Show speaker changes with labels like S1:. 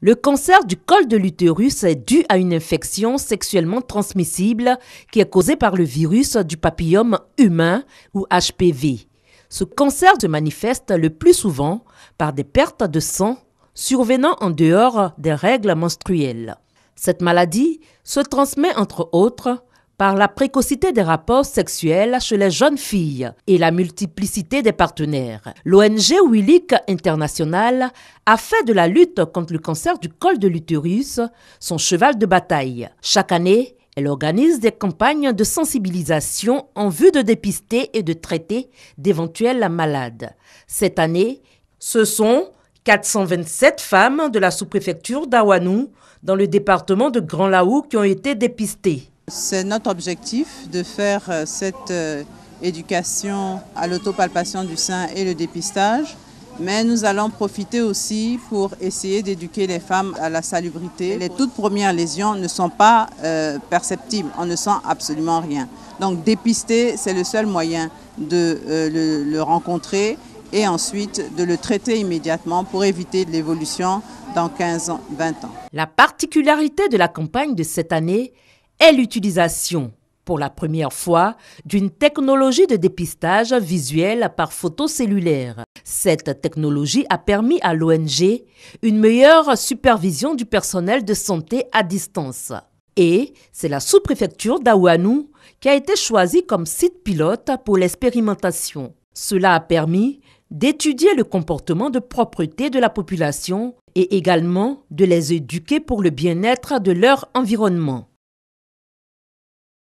S1: Le cancer du col de l'utérus est dû à une infection sexuellement transmissible qui est causée par le virus du papillome humain ou HPV. Ce cancer se manifeste le plus souvent par des pertes de sang survenant en dehors des règles menstruelles. Cette maladie se transmet entre autres par la précocité des rapports sexuels chez les jeunes filles et la multiplicité des partenaires. L'ONG Willik International a fait de la lutte contre le cancer du col de l'utérus son cheval de bataille. Chaque année, elle organise des campagnes de sensibilisation en vue de dépister et de traiter d'éventuels malades. Cette année, ce sont 427 femmes de la sous-préfecture d'Awanou dans le département de Grand Laou qui ont été dépistées.
S2: C'est notre objectif de faire cette éducation à l'autopalpation du sein et le dépistage, mais nous allons profiter aussi pour essayer d'éduquer les femmes à la salubrité. Les toutes premières lésions ne sont pas perceptibles, on ne sent absolument rien. Donc dépister, c'est le seul moyen de le rencontrer et ensuite de le traiter immédiatement pour éviter l'évolution dans 15 ans, 20 ans.
S1: La particularité de la campagne de cette année est l'utilisation, pour la première fois, d'une technologie de dépistage visuel par photo cellulaire. Cette technologie a permis à l'ONG une meilleure supervision du personnel de santé à distance. Et c'est la sous-préfecture d'Awanou qui a été choisie comme site pilote pour l'expérimentation. Cela a permis d'étudier le comportement de propreté de la population et également de les éduquer pour le bien-être de leur environnement.